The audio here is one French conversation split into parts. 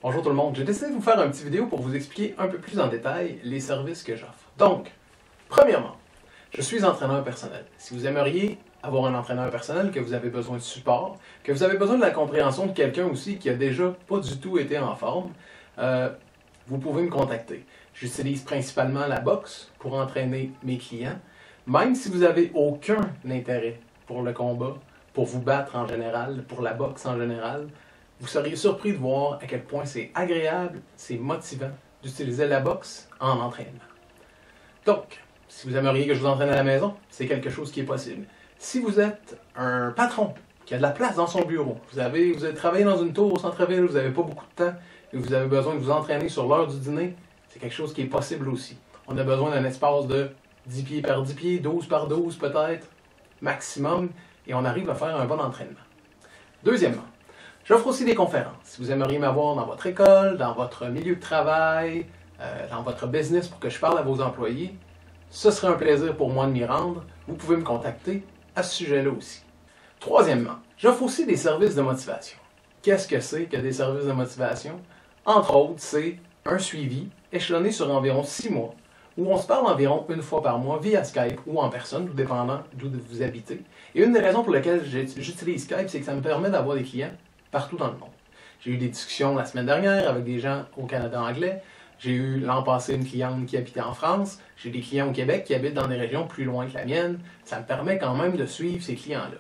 Bonjour tout le monde, j'ai décidé de vous faire une petite vidéo pour vous expliquer un peu plus en détail les services que j'offre. Donc, premièrement, je suis entraîneur personnel. Si vous aimeriez avoir un entraîneur personnel, que vous avez besoin de support, que vous avez besoin de la compréhension de quelqu'un aussi qui a déjà pas du tout été en forme, vous pouvez me contacter. J'utilise principalement la boxe pour entraîner mes clients. Même si vous n'avez aucun intérêt pour le combat, pour vous battre en général, pour la boxe en général, vous seriez surpris de voir à quel point c'est agréable, c'est motivant d'utiliser la boxe en entraînement. Donc, si vous aimeriez que je vous entraîne à la maison, c'est quelque chose qui est possible. Si vous êtes un patron qui a de la place dans son bureau, vous avez travaillé dans une tour au centre-ville, vous n'avez pas beaucoup de temps et vous avez besoin de vous entraîner sur l'heure du dîner, c'est quelque chose qui est possible aussi. On a besoin d'un espace de 10 pieds par 10 pieds, 12 par 12 peut-être, maximum, et on arrive à faire un bon entraînement. Deuxièmement, j'offre aussi des conférences. Si vous aimeriez m'avoir dans votre école, dans votre milieu de travail, dans votre business pour que je parle à vos employés, ce serait un plaisir pour moi de m'y rendre. Vous pouvez me contacter à ce sujet-là aussi. Troisièmement, j'offre aussi des services de motivation. Qu'est-ce que c'est que des services de motivation? Entre autres, c'est un suivi échelonné sur environ 6 mois, où on se parle environ une fois par mois via Skype ou en personne, tout dépendant d'où vous habitez. Et une des raisons pour lesquelles j'utilise Skype, c'est que ça me permet d'avoir des clients partout dans le monde. J'ai eu des discussions la semaine dernière avec des gens au Canada anglais. J'ai eu l'an passé une cliente qui habitait en France. J'ai des clients au Québec qui habitent dans des régions plus loin que la mienne. Ça me permet quand même de suivre ces clients-là.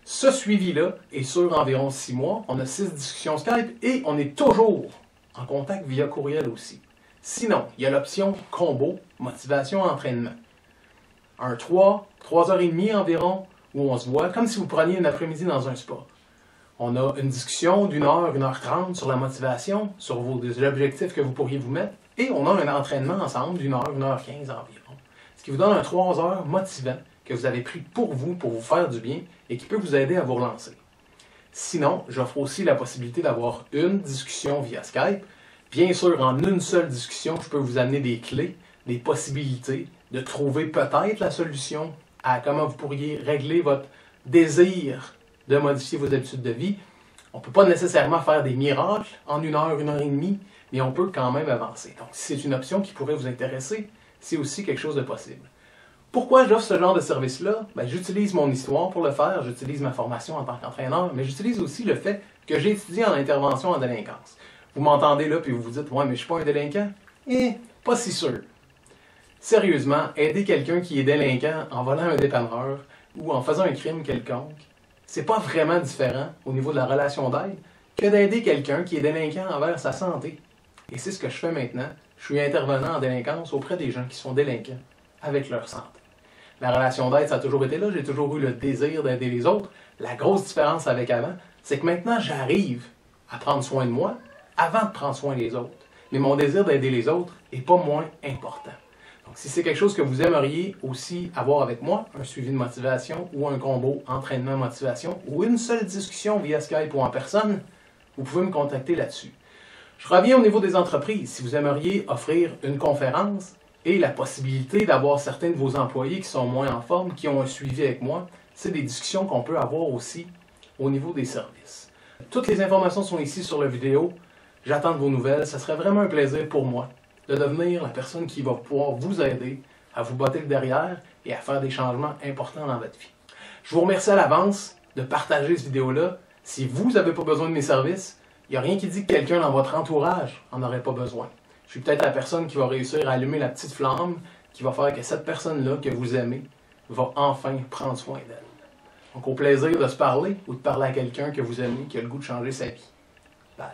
Ce suivi-là est sur environ 6 mois. On a 6 discussions Skype et on est toujours en contact via courriel aussi. Sinon, il y a l'option combo, motivation-entraînement. Un 3h30 environ, où on se voit, comme si vous preniez un après-midi dans un spa. On a une discussion d'1 heure, 1h30 sur la motivation, sur vos objectifs que vous pourriez vous mettre, et on a un entraînement ensemble d'1 heure, 1h15 environ. Ce qui vous donne un 3 heures motivant que vous avez pris pour vous faire du bien, et qui peut vous aider à vous relancer. Sinon, j'offre aussi la possibilité d'avoir une discussion via Skype. Bien sûr, en une seule discussion, je peux vous amener des clés, des possibilités, de trouver peut-être la solution à comment vous pourriez régler votre désir de modifier vos habitudes de vie. On ne peut pas nécessairement faire des miracles en 1 heure, 1h30, mais on peut quand même avancer. Donc, si c'est une option qui pourrait vous intéresser, c'est aussi quelque chose de possible. Pourquoi j'offre ce genre de service-là? J'utilise mon histoire pour le faire, j'utilise ma formation en tant qu'entraîneur, mais j'utilise aussi le fait que j'ai étudié en intervention en délinquance. Vous m'entendez là, puis vous vous dites « Ouais, mais je ne suis pas un délinquant? » Pas si sûr. Sérieusement, aider quelqu'un qui est délinquant en volant un dépanneur ou en faisant un crime quelconque, c'est pas vraiment différent au niveau de la relation d'aide que d'aider quelqu'un qui est délinquant envers sa santé. Et c'est ce que je fais maintenant. Je suis intervenant en délinquance auprès des gens qui sont délinquants avec leur santé. La relation d'aide, ça a toujours été là. J'ai toujours eu le désir d'aider les autres. La grosse différence avec avant, c'est que maintenant, j'arrive à prendre soin de moi avant de prendre soin des autres. Mais mon désir d'aider les autres n'est pas moins important. Donc, si c'est quelque chose que vous aimeriez aussi avoir avec moi, un suivi de motivation ou un combo entraînement-motivation ou une seule discussion via Skype ou en personne, vous pouvez me contacter là-dessus. Je reviens au niveau des entreprises. Si vous aimeriez offrir une conférence et la possibilité d'avoir certains de vos employés qui sont moins en forme, qui ont un suivi avec moi, c'est des discussions qu'on peut avoir aussi au niveau des services. Toutes les informations sont ici sur la vidéo. J'attends de vos nouvelles. Ça serait vraiment un plaisir pour moi de devenir la personne qui va pouvoir vous aider à vous botter le derrière et à faire des changements importants dans votre vie. Je vous remercie à l'avance de partager cette vidéo-là. Si vous n'avez pas besoin de mes services, il n'y a rien qui dit que quelqu'un dans votre entourage n'en aurait pas besoin. Je suis peut-être la personne qui va réussir à allumer la petite flamme qui va faire que cette personne-là que vous aimez va enfin prendre soin d'elle. Donc au plaisir de se parler ou de parler à quelqu'un que vous aimez qui a le goût de changer sa vie. Bye.